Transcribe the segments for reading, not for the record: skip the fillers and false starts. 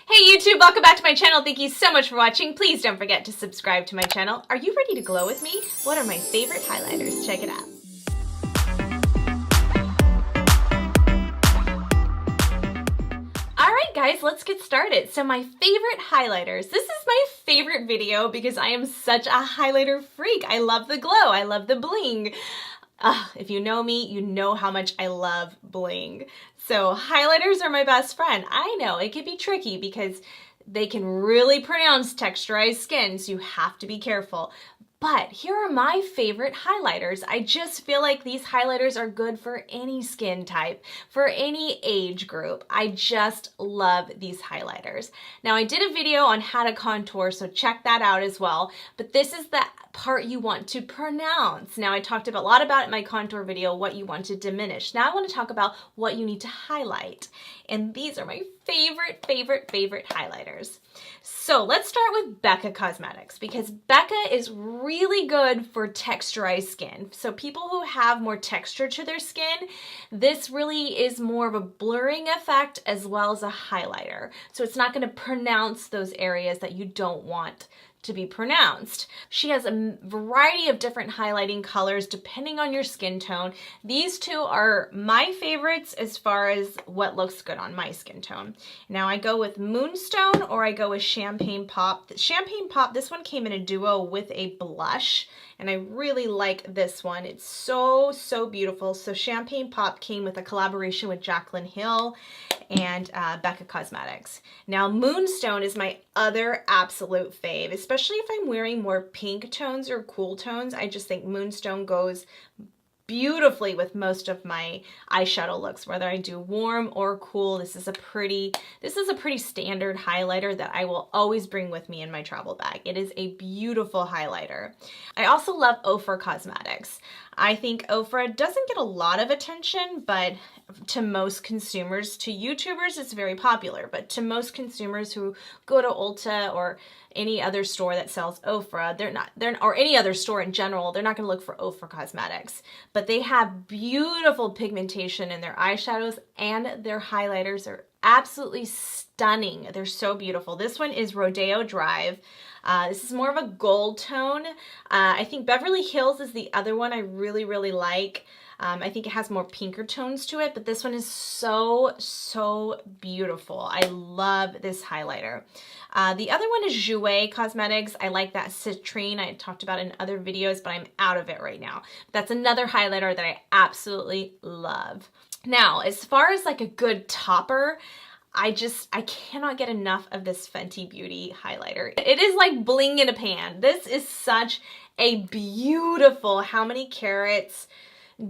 Hey YouTube, welcome back to my channel. Thank you so much for watching. Please don't forget to subscribe to my channel. Are you ready to glow with me? What are my favorite highlighters? Check it out. Alright guys, let's get started. So my favorite highlighters. This is my favorite video because I am such a highlighter freak. I love the glow. I love the bling. If you know me, you know how much I love bling. So highlighters are my best friend. I know it can be tricky because they can really pronounce texturized skin, so you have to be careful. But here are my favorite highlighters. I just feel like these highlighters are good for any skin type, for any age group. I just love these highlighters. Now I did a video on how to contour, so check that out as well. But this is the part you want to pronounce. Now I talked a lot about in my contour video what you want to diminish. Now I want to talk about what you need to highlight. And these are my favorite highlighters. So let's start with Becca Cosmetics because Becca is really good for texturized skin. So people who have more texture to their skin, this really is more of a blurring effect as well as a highlighter. So it's not going to pronounce those areas that you don't want to be pronounced. She has a variety of different highlighting colors depending on your skin tone. These two are my favorites as far as what looks good on my skin tone. Now I go with Moonstone or I go with Champagne Pop. The Champagne Pop, this one came in a duo with a blush and I really like this one. It's so beautiful. So Champagne Pop came with a collaboration with Jaclyn Hill and Becca Cosmetics. Now Moonstone is my other absolute fave, especially if I'm wearing more pink tones or cool tones. I just think Moonstone goes beautifully with most of my eyeshadow looks, whether I do warm or cool. This is a pretty standard highlighter that I will always bring with me in my travel bag. It is a beautiful highlighter. I also love Ofra Cosmetics. I think Ofra doesn't get a lot of attention, but to most consumers, to YouTubers, it's very popular. But to most consumers who go to Ulta or any other store that sells Ofra, or any other store in general, they're not going to look for Ofra Cosmetics. But they have beautiful pigmentation in their eyeshadows and their highlighters are absolutely stunning. They're so beautiful. This one is Rodeo Drive. This is more of a gold tone. I think Beverly Hills is the other one I really like. I think it has more pinker tones to it, but this one is so beautiful. I love this highlighter. The other one is Jouer Cosmetics. I like that Citrine. I talked about it in other videos, but I'm out of it right now. That's another highlighter that I absolutely love. Now, as far as like a good topper, I cannot get enough of this Fenty Beauty highlighter. It is like bling in a pan. This is such a beautiful, how many carats,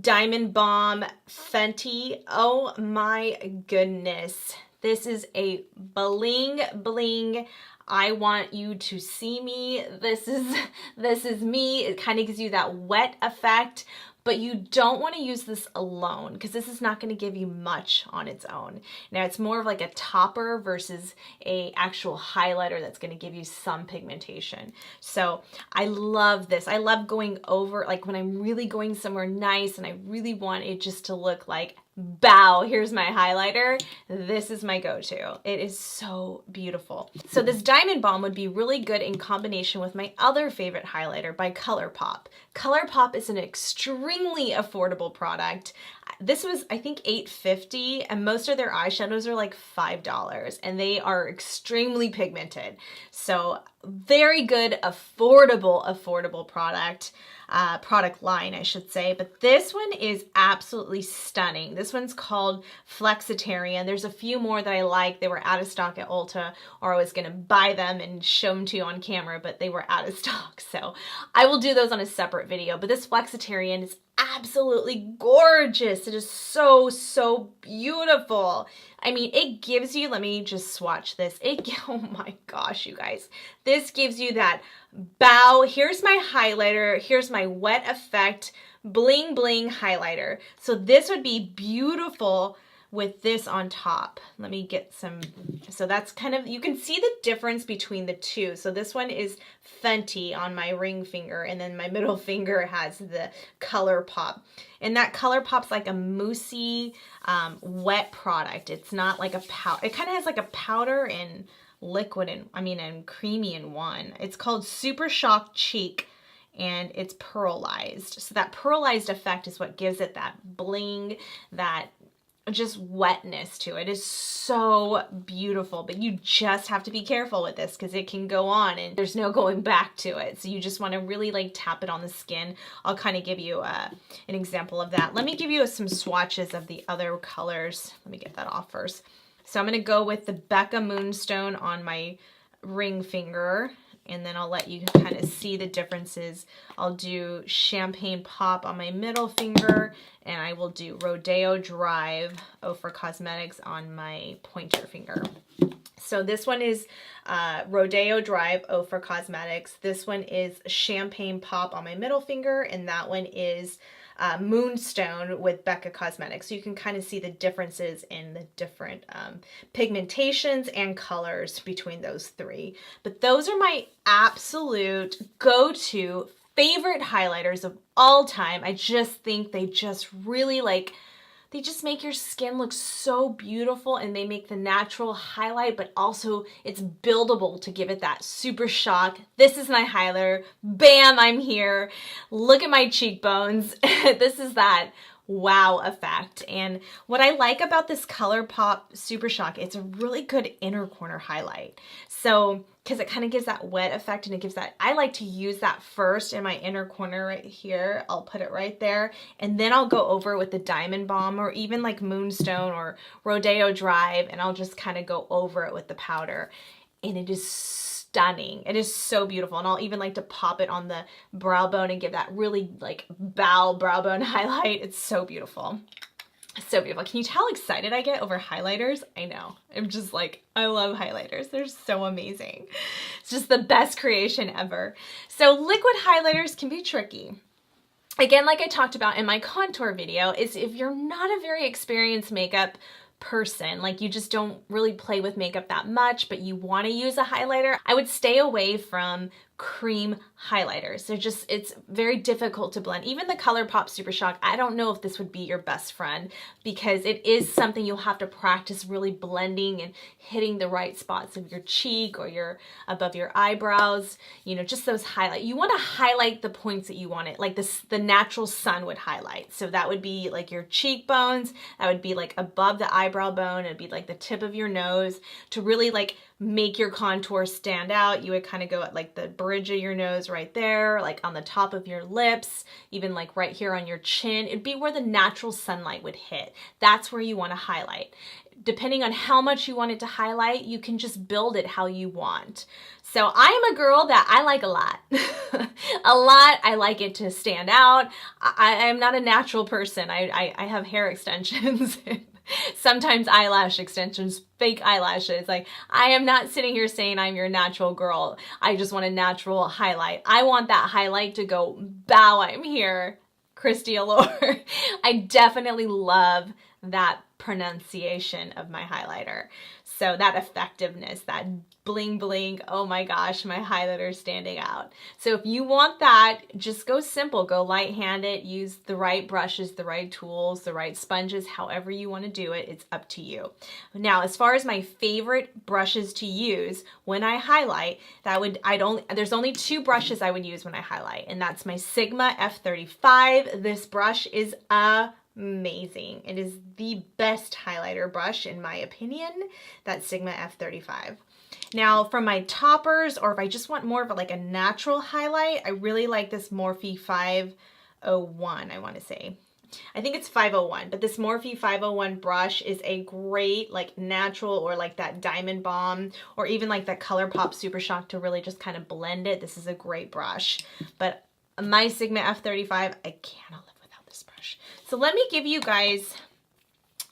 Diamond Bomb Fenty. Oh my goodness. This is a bling. I want you to see me. This is me. It kind of gives you that wet effect. But you don't want to use this alone because this is not going to give you much on its own. Now it's more of like a topper versus a actual highlighter that's going to give you some pigmentation. So I love this. I love going over, like when I'm really going somewhere nice and I really want it just to look like, bow, here's my highlighter. This is my go-to. It is so beautiful. So this Diamond Bomb would be really good in combination with my other favorite highlighter by ColourPop. ColourPop is an extremely affordable product. This was, I think, $8.50, and most of their eyeshadows are like $5, and they are extremely pigmented. So very good, affordable product. Product line, I should say, but this one is absolutely stunning. This one's called Flexitarian. There's a few more that I like. They were out of stock at Ulta, or I was gonna buy them and show them to you on camera, but they were out of stock. So I will do those on a separate video, but this Flexitarian is absolutely gorgeous. It is so beautiful. I mean, it gives you, let me just swatch this. Oh my gosh, you guys. This gives you that bow. Here's my highlighter. Here's my wet effect bling highlighter. So this would be beautiful with this on top. Let me get some, so that's kind of, you can see the difference between the two. So this one is Fenty on my ring finger, and then my middle finger has the ColourPop. And that ColourPop's like a moussey, wet product. It's not like a powder. It kind of has like a powder and liquid and creamy in one. It's called Super Shock Cheek, and it's pearlized. So that pearlized effect is what gives it that bling, that just wetness to it. Is so beautiful, but you just have to be careful with this because it can go on and there's no going back to it. So you just want to really like tap it on the skin. I'll kind of give you an example of that. Let me give you some swatches of the other colors. Let me get that off first. So I'm going to go with the Becca Moonstone on my ring finger, and then I'll let you kind of see the differences. I'll do Champagne Pop on my middle finger, and I will do Rodeo Drive, Ofra Cosmetics, on my pointer finger. So this one is Rodeo Drive, Ofra Cosmetics. This one is Champagne Pop on my middle finger, and that one is Moonstone with Becca Cosmetics. So you can kind of see the differences in the different pigmentations and colors between those three. But those are my absolute go-to favorite highlighters of all time. I just think they just really like, they just make your skin look so beautiful, and they make the natural highlight, but also it's buildable to give it that super shock. This is my highlighter. Bam, I'm here. Look at my cheekbones. This is that wow effect. And what I like about this ColourPop Super Shock, it's a really good inner corner highlight. So, because it kind of gives that wet effect, and it gives that, I like to use that first in my inner corner right here. I'll put it right there, and then I'll go over with the Diamond Balm, or even like Moonstone or Rodeo Drive, and I'll just kind of go over it with the powder. And it is stunning. It is so beautiful. And I'll even like to pop it on the brow bone and give that really like brow bone highlight. It's so beautiful. So beautiful. Can you tell how excited I get over highlighters? I know. I'm just like, I love highlighters. They're so amazing. It's just the best creation ever. So liquid highlighters can be tricky. Again, like I talked about in my contour video, is if you're not a very experienced makeup person, like you just don't really play with makeup that much, but you want to use a highlighter, I would stay away from cream highlighters. It's very difficult to blend. Even the ColourPop Super Shock, I don't know if this would be your best friend, because it is something you'll have to practice really blending and hitting the right spots of your cheek or your above your eyebrows, you know, just those highlight. You want to highlight the points that you want it, like this, the natural sun would highlight. So that would be like your cheekbones, that would be like above the eyebrow bone, it'd be like the tip of your nose. To really like make your contour stand out, you would kind of go at like the bridge of your nose right there, like on the top of your lips, even like right here on your chin. It'd be where the natural sunlight would hit. That's where you want to highlight. Depending on how much you want it to highlight, you can just build it how you want. So I am a girl that I like a lot. A lot. I like it to stand out. I am not a natural person. I have hair extensions. Sometimes eyelash extensions, fake eyelashes. Like, I am not sitting here saying I'm your natural girl. I just want a natural highlight. I want that highlight to go, bow, I'm here, kristiallure. I definitely love that pronunciation of my highlighter. So that effectiveness, that bling bling, oh my gosh, my highlighter standing out. So if you want that, just go simple, go light-handed, use the right brushes, the right tools, the right sponges, however you want to do it, it's up to you. Now, as far as my favorite brushes to use when I highlight, there's only two brushes I would use when I highlight, and that's my Sigma F35. This brush is amazing. It is the best highlighter brush in my opinion, that Sigma F35. Now for my toppers, or if I just want more of like a natural highlight, I really like this Morphe 501, I want to say. I think it's 501, but this Morphe 501 brush is a great like natural, or like that Diamond Balm, or even like that ColourPop Super Shock to really just kind of blend it. This is a great brush. But my Sigma F35, I cannot live without this brush. So let me give you guys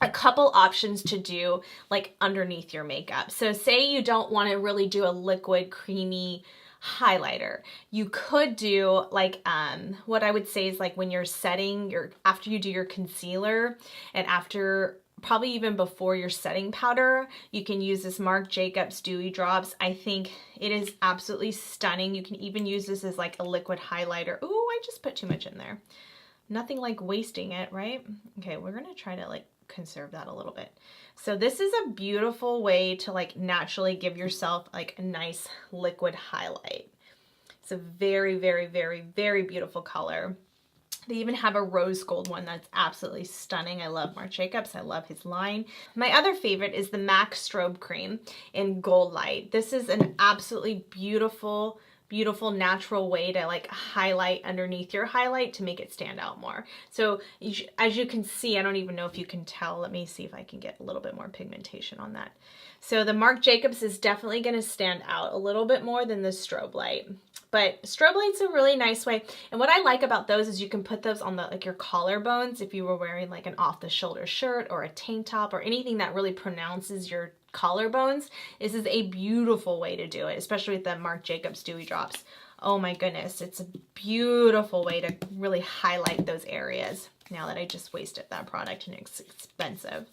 a couple options to do like underneath your makeup. So say you don't want to really do a liquid creamy highlighter. You could do like what I would say is like when you're setting your, after you do your concealer and after probably even before your setting powder, you can use this Marc Jacobs Dewy Drops. I think it is absolutely stunning. You can even use this as like a liquid highlighter. Ooh, I just put too much in there. Nothing like wasting it, right? Okay, we're gonna try to like conserve that a little bit. So this is a beautiful way to like naturally give yourself like a nice liquid highlight. It's a very, very, very, very beautiful color. They even have a rose gold one that's absolutely stunning. I love Marc Jacobs. I love his line. My other favorite is the MAC Strobe Cream in Goldlite. This is an absolutely beautiful, beautiful natural way to like highlight underneath your highlight to make it stand out more. So as you can see, I don't even know if you can tell. Let me see if I can get a little bit more pigmentation on that. So the Marc Jacobs is definitely going to stand out a little bit more than the Strobe Light. But Strobe Light's a really nice way. And what I like about those is you can put those on the like your collarbones if you were wearing like an off-the-shoulder shirt or a tank top or anything that really pronounces your collarbones. This is a beautiful way to do it, especially with the Marc Jacobs Dewy Drops. Oh my goodness, it's a beautiful way to really highlight those areas. Now that I just wasted that product and it's expensive.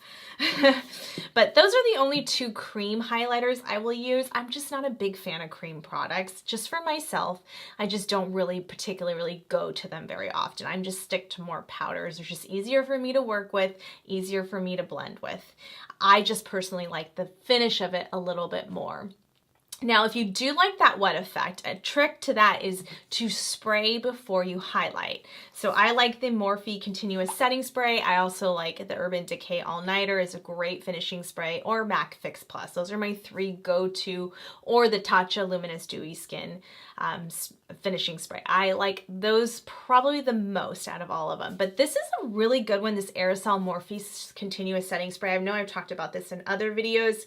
But those are the only two cream highlighters I will use. I'm just not a big fan of cream products. Just for myself, I just don't really particularly go to them very often. I'm just stick to more powders. They're just easier for me to work with, easier for me to blend with. I just personally like the finish of it a little bit more. Now, if you do like that wet effect, a trick to that is to spray before you highlight. So I like the Morphe Continuous Setting Spray. I also like the Urban Decay All Nighter is a great finishing spray, or MAC Fix Plus. Those are my three go-to, or the Tatcha Luminous Dewy Skin finishing spray. I like those probably the most out of all of them. But this is a really good one, this Aerosol Morphe Continuous Setting Spray. I know I've talked about this in other videos.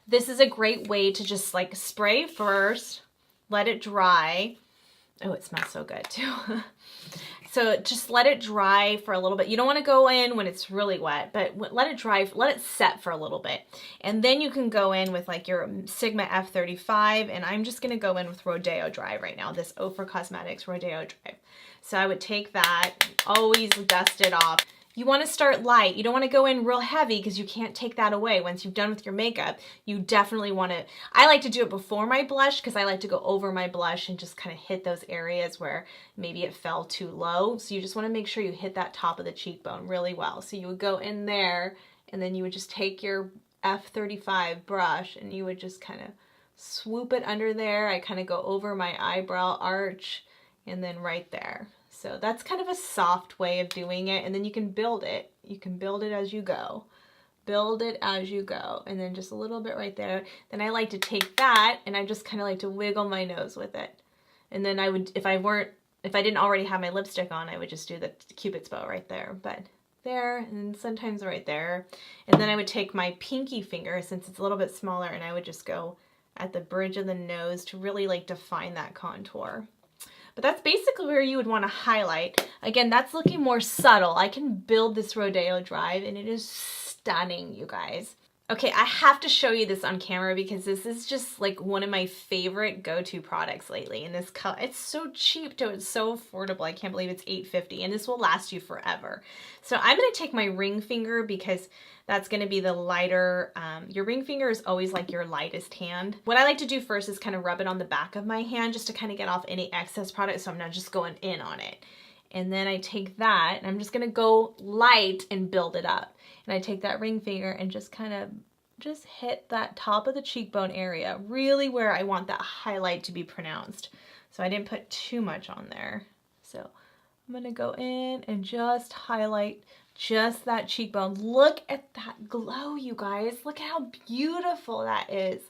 This is a great way to just like spray first, let it dry. Oh, it smells so good too. So just let it dry for a little bit. You don't want to go in when it's really wet, but let it dry, let it set for a little bit. And then you can go in with like your Sigma F35, and I'm just going to go in with Rodeo Drive right now, this Ofra Cosmetics Rodeo Drive. So I would take that, always dust it off. You want to start light. You don't want to go in real heavy because you can't take that away. Once you've done with your makeup, you definitely want to, I like to do it before my blush because I like to go over my blush and just kind of hit those areas where maybe it fell too low. So you just want to make sure you hit that top of the cheekbone really well. So you would go in there and then you would just take your F35 brush and you would just kind of swoop it under there. I kind of go over my eyebrow arch and then right there. So that's kind of a soft way of doing it, and then you can build it. You can build it as you go. Build it as you go, and then just a little bit right there. Then I like to take that, and I just kind of like to wiggle my nose with it. And then I would, if I didn't already have my lipstick on, I would just do the Cupid's bow right there. But there, and sometimes right there. And then I would take my pinky finger, since it's a little bit smaller, and I would just go at the bridge of the nose to really like define that contour. But that's basically where you would want to highlight. Again, that's looking more subtle. I can build this Rodeo Drive and it is stunning, you guys. Okay, I have to show you this on camera because this is just like one of my favorite go-to products lately. And this color, it's so cheap too, it's so affordable. I can't believe it's $8.50 and this will last you forever. So I'm gonna take my ring finger because that's gonna be the lighter, your ring finger is always like your lightest hand. What I like to do first is kind of rub it on the back of my hand just to kind of get off any excess product so I'm not just going in on it. And then I take that and I'm just gonna go light and build it up. And I take that ring finger and just kind of just hit that top of the cheekbone area, really where I want that highlight to be pronounced. So I didn't put too much on there. So I'm gonna go in and just highlight just that cheekbone. Look at that glow, you guys. Look at how beautiful that is.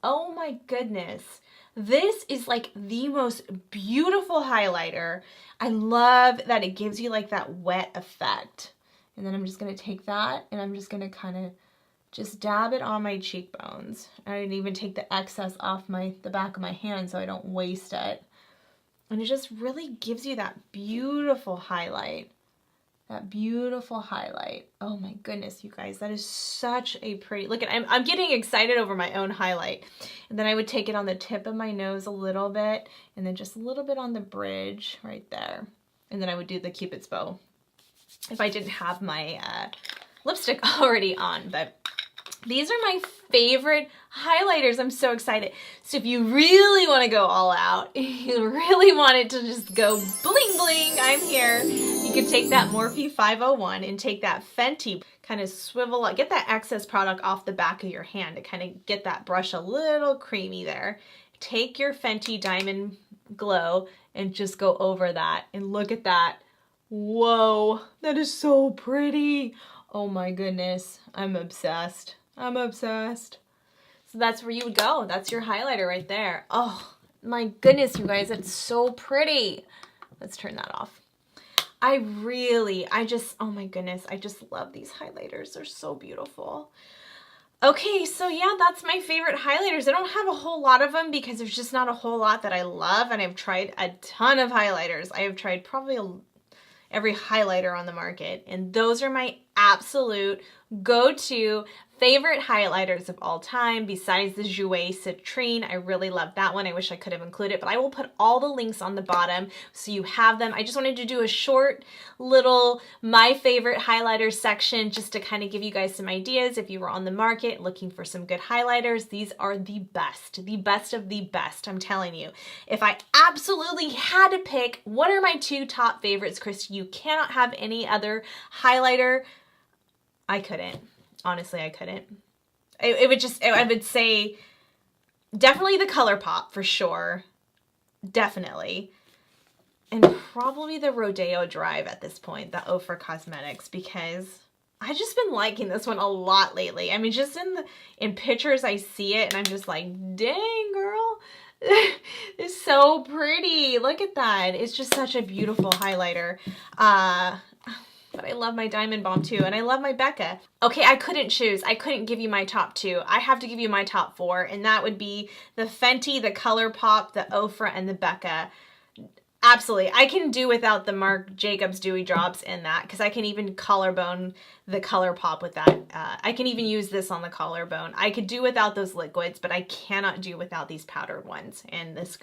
Oh my goodness. This is like the most beautiful highlighter. I love that it gives you like that wet effect. And then I'm just gonna take that and I'm just gonna kind of just dab it on my cheekbones. I didn't even take the excess off the back of my hand so I don't waste it. And it just really gives you that beautiful highlight. That beautiful highlight. Oh my goodness, you guys, that is such a pretty, look at, I'm getting excited over my own highlight. And then I would take it on the tip of my nose a little bit and then just a little bit on the bridge right there. And then I would do the Cupid's bow. If I didn't have my lipstick already on, but these are my favorite highlighters. I'm so excited. So if you really want to go all out, you really want it to just go bling bling, I'm here. You can take that Morphe 501 and take that Fenty, kind of swivel up, get that excess product off the back of your hand to kind of get that brush a little creamy there. Take your Fenty Diamond Glow and just go over that and look at that. Whoa, that is so pretty. Oh my goodness, I'm obsessed. I'm obsessed. So that's where you would go. That's your highlighter right there. Oh my goodness, you guys, it's so pretty. Let's turn that off. oh my goodness, I just love these highlighters. They're so beautiful. Okay, so yeah, that's my favorite highlighters. I don't have a whole lot of them because there's just not a whole lot that I love, and I've tried a ton of highlighters. I have tried probably every highlighter on the market, and those are my absolute go-to favorite highlighters of all time, besides the Jouer Citrine. I really love that one. I wish I could have included it, but I will put all the links on the bottom so you have them. I just wanted to do a short little my favorite highlighters section just to kind of give you guys some ideas. If you were on the market looking for some good highlighters, these are the best of the best, I'm telling you. If I absolutely had to pick, what are my two top favorites, Kristi? You cannot have any other highlighter. I couldn't. Honestly, I couldn't. I would say definitely the ColourPop for sure. Definitely. And probably the Rodeo Drive at this point, the Ofra Cosmetics, because I've just been liking this one a lot lately. I mean, just in pictures I see it and I'm just like, dang girl, it's so pretty. Look at that. It's just such a beautiful highlighter. But I love my Diamond Bomb too, and I love my Becca. Okay, I couldn't choose. I couldn't give you my top two. I have to give you my top four, and that would be the Fenty, the ColourPop, the Ofra, and the Becca. Absolutely. I can do without the Marc Jacobs Dewy Drops in that, because I can even collarbone the ColourPop with that. I can even use this on the collarbone. I could do without those liquids, but I cannot do without these powdered ones. And this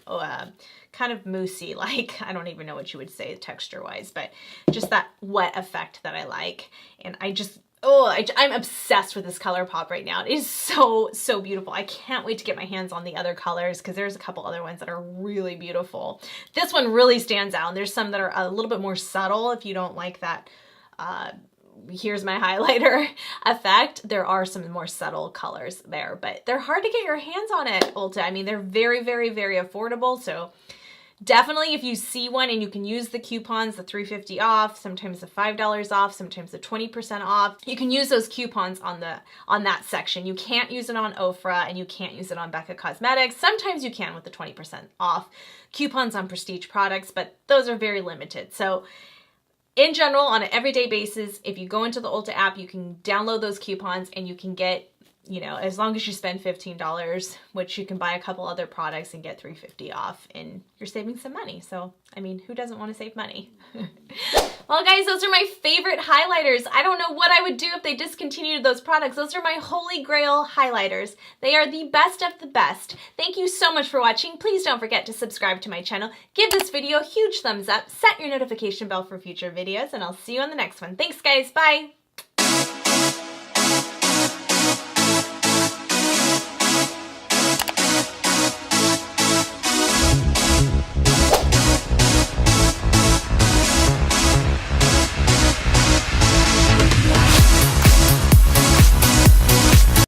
kind of moussey, like, I don't even know what you would say texture-wise, but just that wet effect that I like. And I just... I'm obsessed with this ColourPop right now. It is so, so beautiful. I can't wait to get my hands on the other colors because there's a couple other ones that are really beautiful. This one really stands out, and there's some that are a little bit more subtle if you don't like that here's my highlighter effect. There are some more subtle colors there, but they're hard to get your hands on at Ulta. I mean, they're very, very, very affordable, so definitely if you see one and you can use the coupons, the $3.50 off, sometimes the $5 off, sometimes the 20% off, you can use those coupons on that section. You can't use it on Ofra and you can't use it on Becca Cosmetics. Sometimes you can with the 20% off coupons on prestige products, but those are very limited. So in general, on an everyday basis, if you go into the Ulta app, you can download those coupons and you can get, you know, as long as you spend $15, which you can buy a couple other products and get $3.50 off, and you're saving some money. So, I mean, who doesn't want to save money? Well, guys, those are my favorite highlighters. I don't know what I would do if they discontinued those products. Those are my holy grail highlighters. They are the best of the best. Thank you so much for watching. Please don't forget to subscribe to my channel. Give this video a huge thumbs up. Set your notification bell for future videos, and I'll see you on the next one. Thanks, guys. Bye.